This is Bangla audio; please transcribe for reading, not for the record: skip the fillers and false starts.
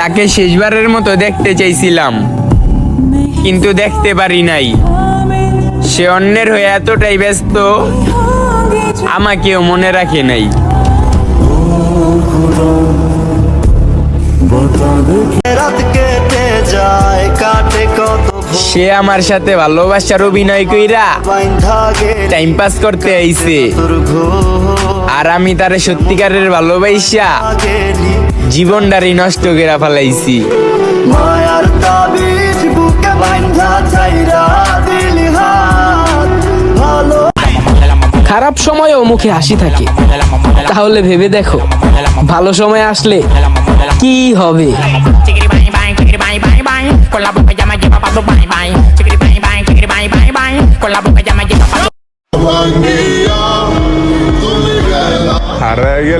তাকে শেষবারের মতো দেখতে চাইছিলাম, কিন্তু দেখতে পারি নাই। সে অন্যের হয়ে এতটাই ব্যস্ত, আমাকেও মনে রাখে নাই। সে আমার সাথে ভালোবাসার অভিনয় কইরা টাইম পাস করতে আইছে, আর আমি তারে সত্যিকারের ভালোবাসা জীবনটারই নষ্ট করে ফেলাইছি। খারাপ সময়েও মুখে হাসি থাকে, তাহলে ভেবে দেখো ভালো সময় আসলে কি হবে। হারায় গেলে